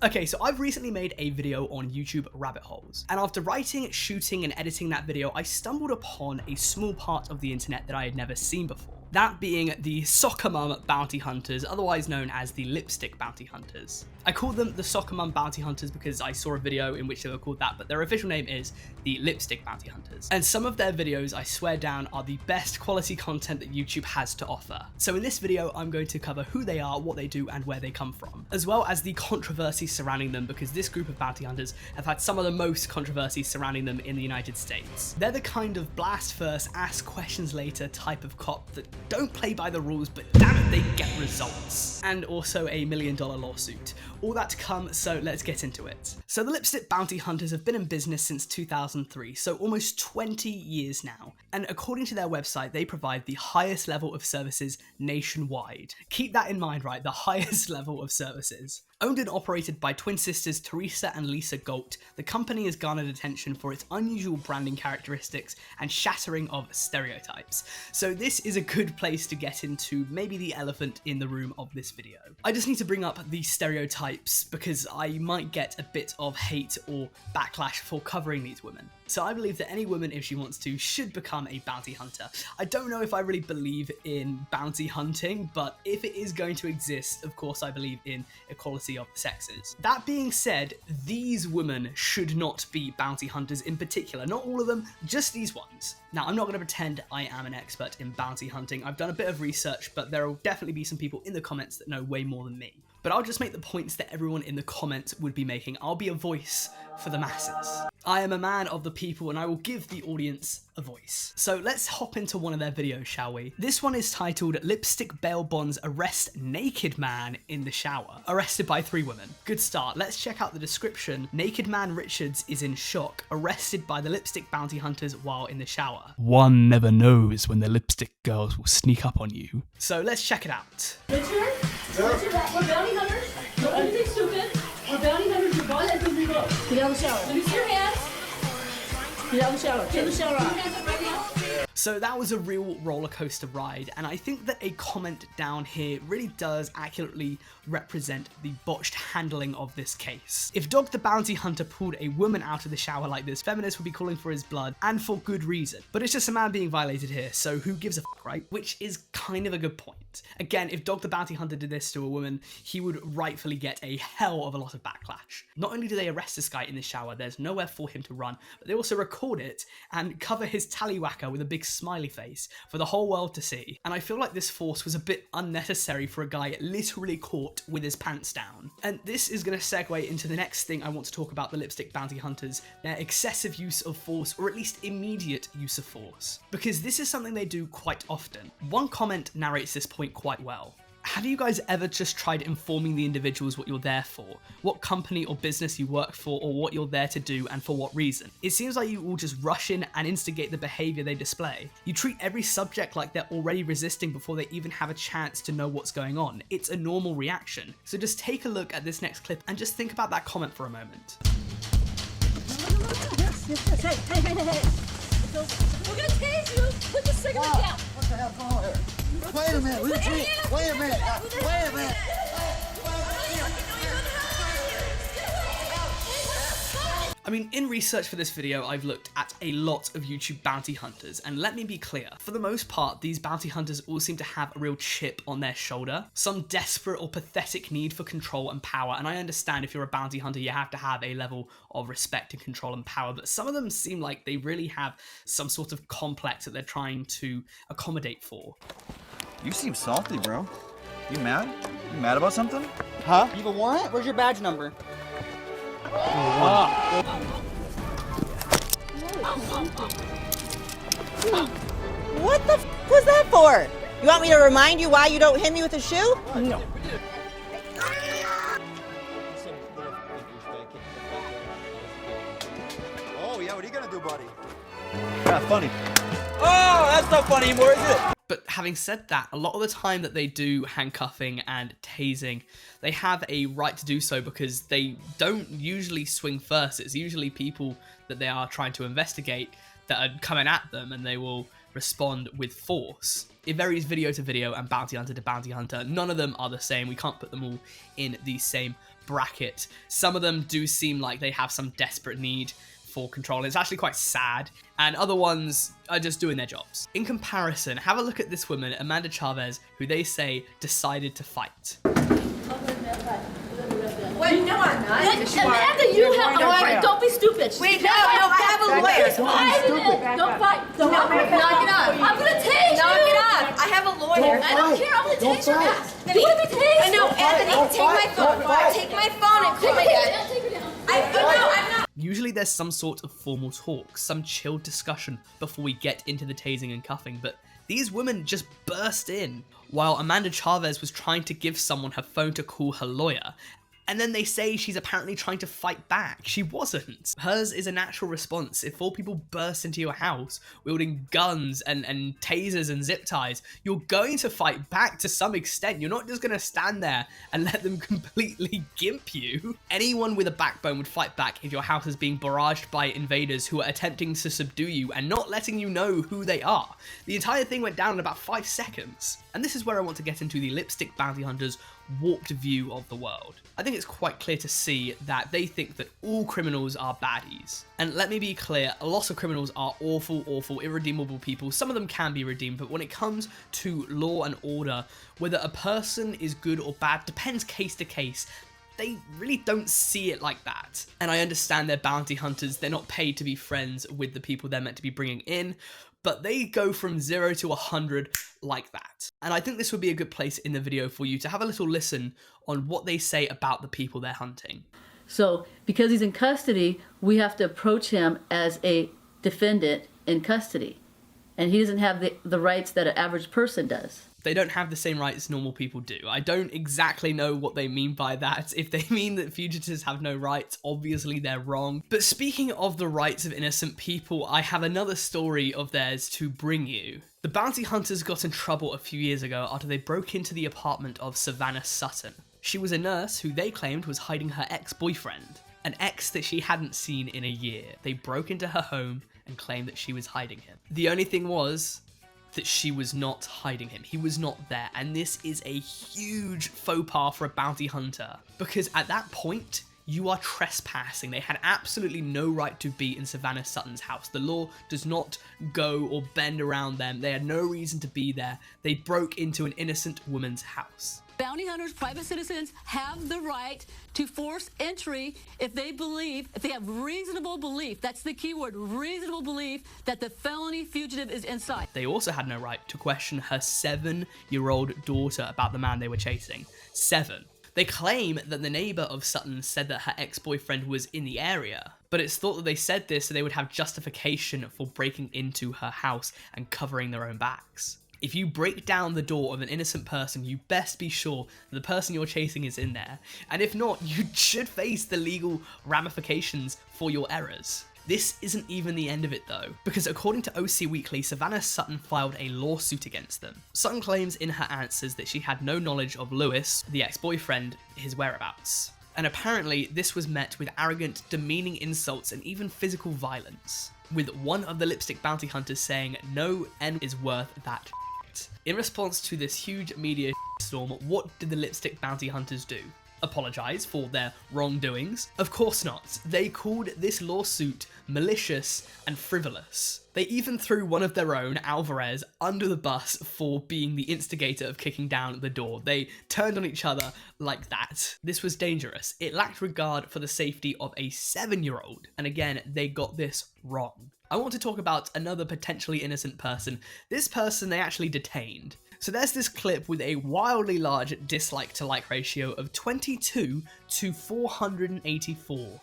Okay, so I've recently made a video on YouTube rabbit holes, and after writing, shooting, and editing that video, I stumbled upon a small part of the internet that I had never seen before. That being the soccer mum bounty hunters, otherwise known as the lipstick bounty hunters. I call them the soccer mum bounty hunters because I saw a video in which they were called that, but their official name is the lipstick bounty hunters. And some of their videos, I swear down, are the best quality content that YouTube has to offer. So in this video, I'm going to cover who they are, what they do, and where they come from, as well as the controversy surrounding them, because this group of bounty hunters have had some of the most controversy surrounding them in the United States. They're the kind of blast first, ask questions later type of cop that don't play by the rules, but damn it, they get results. And also a $1 million lawsuit. All that to come, so let's get into it. So the lipstick bounty hunters have been in business since 2003, so almost 20 years now. And according to their website, they provide the highest level of services nationwide. Keep that in mind, right? The highest level of services. Owned and operated by twin sisters Teresa and Lisa Galt, the company has garnered attention for its unusual branding characteristics and shattering of stereotypes. So this is a good place to get into maybe the elephant in the room of this video. I just need to bring up the stereotypes because I might get a bit of hate or backlash for covering these women. So I believe that any woman, if she wants to, should become a bounty hunter. I don't know if I really believe in bounty hunting, but if it is going to exist, of course I believe in equality of the sexes. That being said, these women should not be bounty hunters in particular. Not all of them, just these ones. Now, I'm not going to pretend I am an expert in bounty hunting. I've done a bit of research, but there will definitely be some people in the comments that know way more than me. But I'll just make the points that everyone in the comments would be making. I'll be a voice for the masses. I am a man of the people and I will give the audience a voice. So let's hop into one of their videos, shall we? This one is titled Lipstick Bail Bonds Arrest Naked Man in the Shower. Arrested by 3 women. Good start. Let's check out the description. Naked Man Richards is in shock. Arrested by the lipstick bounty hunters while in the shower. One never knows when the lipstick girls will sneak up on you. So let's check it out. Richard? Richard, we're bounty hunters. Don't do anything stupid. We're bounty hunters. You're gone as we go. Get out of the shower. Let me see your hands. Get out of the shower. Get the shower off. Hands up right now. So that was a real roller coaster ride, and I think that a comment down here really does accurately represent the botched handling of this case. If Dog the Bounty Hunter pulled a woman out of the shower like this, feminists would be calling for his blood, and for good reason. But it's just a man being violated here, so who gives a fuck, right? Which is kind of a good point. Again, if Dog the Bounty Hunter did this to a woman, he would rightfully get a hell of a lot of backlash. Not only do they arrest this guy in the shower, there's nowhere for him to run, but they also record it and cover his tallywhacker with a big smiley face for the whole world to see. And I feel like this force was a bit unnecessary for a guy literally caught with his pants down. And this is going to segue into the next thing I want to talk about the lipstick bounty hunters, their excessive use of force, or at least immediate use of force. Because this is something they do quite often. One comment narrates this point quite well. Have you guys ever just tried informing the individuals what you're there for, what company or business you work for, or what you're there to do and for what reason? It seems like you all just rush in and instigate the behavior they display. You treat every subject like they're already resisting before they even have a chance to know what's going on. It's a normal reaction. So just take a look at this next clip and just think about that comment for a moment. Yes. Hey. We're gonna tase you. Put the cigarette down. What the hell's going on here? Wait a minute. Wait a minute. I mean, in research for this video, I've looked at a lot of YouTube bounty hunters, and let me be clear, for the most part, these bounty hunters all seem to have a real chip on their shoulder, some desperate or pathetic need for control and power, and I understand if you're a bounty hunter, you have to have a level of respect and control and power, but some of them seem like they really have some sort of complex that they're trying to accommodate for. You seem salty, bro. You mad? You mad about something? Huh? You have a warrant? Where's your badge number? What the f was that for? You want me to remind you why you don't hit me with a shoe? No. Oh, yeah, what are you gonna do, buddy? Yeah, funny. Oh, that's not funny anymore, is it? But having said that, a lot of the time that they do handcuffing and tasing, they have a right to do so because they don't usually swing first. It's usually people that they are trying to investigate that are coming at them and they will respond with force. It varies video to video and bounty hunter to bounty hunter. None of them are the same. We can't put them all in the same bracket. Some of them do seem like they have some desperate need for control. It's actually quite sad, and other ones are just doing their jobs. In comparison, have a look at this woman, Amanda Chavez, who they say decided to fight. Wait, no, I'm not. Amanda, you have a lawyer. Don't be stupid. Wait, no, I have a lawyer. Don't fight. Don't knock it off. I'm gonna tase you. Knock it off. I have a lawyer. I don't care. I'm gonna tase your ass. You wanna be tased? I know, Anthony, take my phone. Take my phone and call my dad. Take her down. I'm not. Usually there's some sort of formal talk, some chilled discussion before we get into the tasing and cuffing, but these women just burst in while Amanda Chavez was trying to give someone her phone to call her lawyer. And then they say she's apparently trying to fight back. She wasn't. Hers is a natural response. If 4 people burst into your house wielding guns and tasers and zip ties, you're going to fight back to some extent. You're not just going to stand there and let them completely gimp you. Anyone with a backbone would fight back if your house is being barraged by invaders who are attempting to subdue you and not letting you know who they are. The entire thing went down in about 5 seconds. And this is where I want to get into the lipstick bounty hunters' warped view of the world. I think it's quite clear to see that they think that all criminals are baddies. And let me be clear, a lot of criminals are awful, irredeemable people. Some of them can be redeemed, but when it comes to law and order, whether a person is good or bad depends case to case. They really don't see it like that. And I understand they're bounty hunters, they're not paid to be friends with the people they're meant to be bringing in, but they go from 0 to 100 like that. And I think this would be a good place in the video for you to have a little listen on what they say about the people they're hunting. So because he's in custody, we have to approach him as a defendant in custody. And he doesn't have the rights that an average person does. They don't have the same rights normal people do. I don't exactly know what they mean by that. If they mean that fugitives have no rights, obviously they're wrong. But speaking of the rights of innocent people, I have another story of theirs to bring you. The bounty hunters got in trouble a few years ago after they broke into the apartment of Savannah Sutton. She was a nurse who they claimed was hiding her ex-boyfriend, an ex that she hadn't seen in a year. They broke into her home and claimed that she was hiding him. The only thing was that she was not hiding him. He was not there. And this is a huge faux pas for a bounty hunter, because at that point, you are trespassing. They had absolutely no right to be in Savannah Sutton's house. The law does not go or bend around them. They had no reason to be there. They broke into an innocent woman's house. Bounty hunters, private citizens, have the right to force entry if they have reasonable belief, that's the key word, reasonable belief, that the felony fugitive is inside. They also had no right to question her 7-year-old daughter about the man they were chasing. 7. They claim that the neighbor of Sutton said that her ex-boyfriend was in the area, but it's thought that they said this so they would have justification for breaking into her house and covering their own backs. If you break down the door of an innocent person, you best be sure that the person you're chasing is in there. And if not, you should face the legal ramifications for your errors. This isn't even the end of it though, because according to OC Weekly, Savannah Sutton filed a lawsuit against them. Sutton claims in her answers that she had no knowledge of Lewis, the ex-boyfriend, his whereabouts. And apparently this was met with arrogant, demeaning insults and even physical violence, with one of the lipstick bounty hunters saying no N is worth that shit. In response to this huge media storm, what did the lipstick bounty hunters do? Apologize for their wrongdoings? Of course not. They called this lawsuit malicious and frivolous. They even threw one of their own, Alvarez, under the bus for being the instigator of kicking down the door. They turned on each other like that. This was dangerous. It lacked regard for the safety of a 7-year-old. And again, they got this wrong. I want to talk about another potentially innocent person. This person they actually detained. So there's this clip with a wildly large dislike to like ratio of 22 to 484,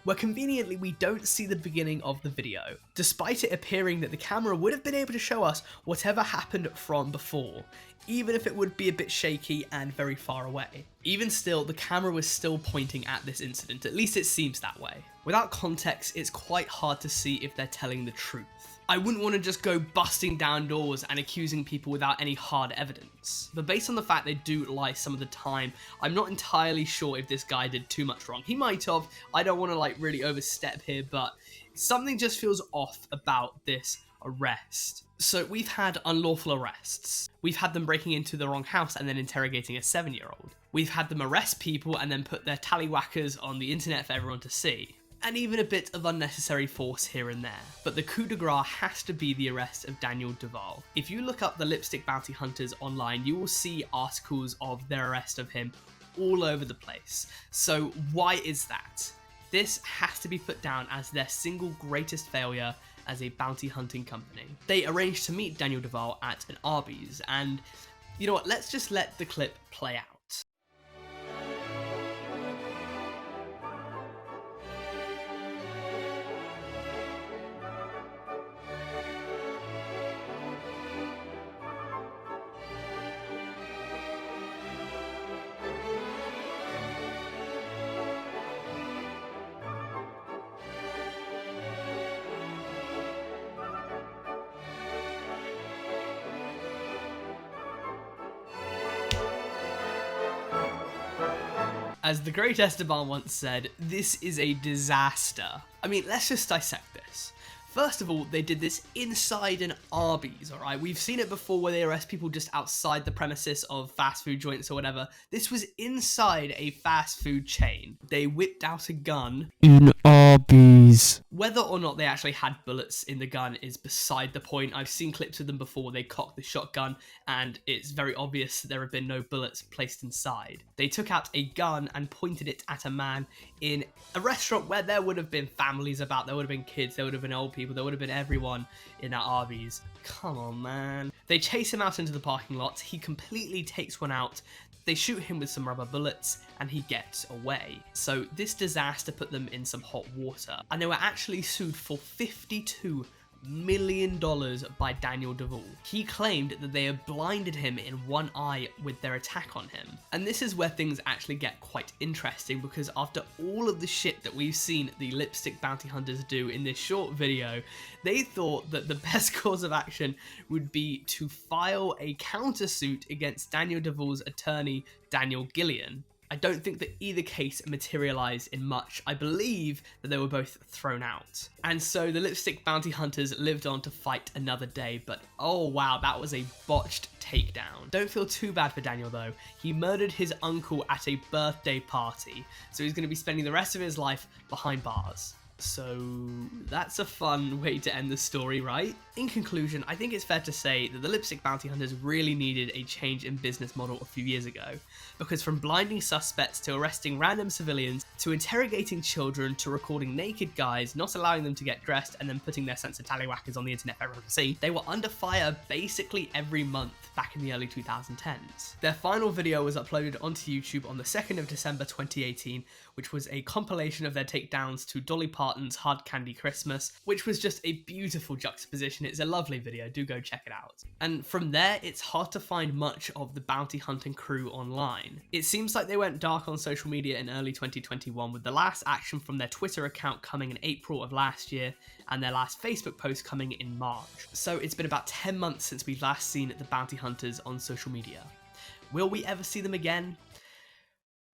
where conveniently we don't see the beginning of the video, despite it appearing that the camera would have been able to show us whatever happened from before, even if it would be a bit shaky and very far away. Even still, the camera was still pointing at this incident, at least it seems that way. Without context, it's quite hard to see if they're telling the truth. I wouldn't want to just go busting down doors and accusing people without any hard evidence. But based on the fact they do lie some of the time, I'm not entirely sure if this guy did too much wrong. He might have. I don't want to really overstep here, but something just feels off about this arrest. So we've had unlawful arrests. We've had them breaking into the wrong house and then interrogating a 7-year-old. We've had them arrest people and then put their tallywhackers on the internet for everyone to see. And even a bit of unnecessary force here and there. But the coup de grace has to be the arrest of Daniel Duvall. If you look up the lipstick bounty hunters online, you will see articles of their arrest of him all over the place. So why is that? This has to be put down as their single greatest failure as a bounty hunting company. They arranged to meet Daniel Duvall at an Arby's, and you know what, let's just let the clip play out. As the great Esteban once said, this is a disaster. I mean, let's just dissect this. First of all, they did this inside an Arby's, alright? We've seen it before where they arrest people just outside the premises of fast food joints or whatever. This was inside a fast food chain. They whipped out a gun in Arby's. Whether or not they actually had bullets in the gun is beside the point. I've seen clips of them before. They cocked the shotgun and it's very obvious that there have been no bullets placed inside. They took out a gun and pointed it at a man in a restaurant where there would have been families about, there would have been kids, there would have been old people, there would have been everyone in that Arby's. Come on, man. They chase him out into the parking lot. He completely takes one out. They shoot him with some rubber bullets and he gets away. So this disaster put them in some hot water. And they were actually sued for $52 million by Daniel Duvall. He claimed that they had blinded him in one eye with their attack on him. And this is where things actually get quite interesting, because after all of the shit that we've seen the lipstick bounty hunters do in this short video, they thought that the best course of action would be to file a countersuit against Daniel Duvall's attorney, Daniel Gillian. I don't think that either case materialized in much. I believe that they were both thrown out. And so the lipstick bounty hunters lived on to fight another day, but oh wow, that was a botched takedown. Don't feel too bad for Daniel though. He murdered his uncle at a birthday party, so he's going to be spending the rest of his life behind bars. So that's a fun way to end the story, right? In conclusion, I think it's fair to say that the lipstick bounty hunters really needed a change in business model a few years ago, because from blinding suspects to arresting random civilians to interrogating children to recording naked guys, not allowing them to get dressed and then putting their censored tallywhackers on the internet for everyone to see, they were under fire basically every month back in the early 2010s. Their final video was uploaded onto YouTube on the 2nd of December 2018, which was a compilation of their takedowns to Dolly Parton's Hard Candy Christmas, which was just a beautiful juxtaposition. It's a lovely video, do go check it out. And from there, it's hard to find much of the bounty hunting crew online. It seems like they went dark on social media in early 2021, with the last action from their Twitter account coming in April of last year, and their last Facebook post coming in March. So it's been about 10 months since we've last seen the bounty hunters on social media. Will we ever see them again?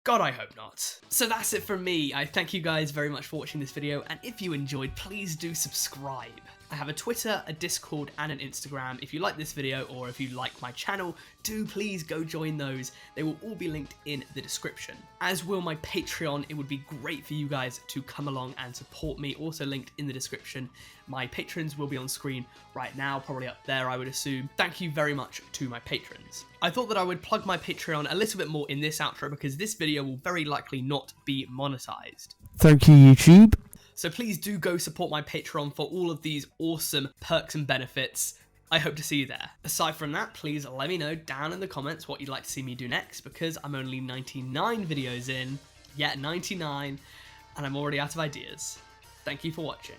God, I hope not. So that's it from me. I thank you guys very much for watching this video, and if you enjoyed, please do subscribe. I have a Twitter, a Discord, and an Instagram. If you like this video, or if you like my channel, do please go join those. They will all be linked in the description. As will my Patreon. It would be great for you guys to come along and support me, also linked in the description. My patrons will be on screen right now, probably up there I would assume. Thank you very much to my patrons. I thought that I would plug my Patreon a little bit more in this outro, because this video will very likely not be monetized. Thank you, YouTube. So please do go support my Patreon for all of these awesome perks and benefits. I hope to see you there. Aside from that, please let me know down in the comments what you'd like to see me do next, because I'm only 99 videos in, yet 99, and I'm already out of ideas. Thank you for watching.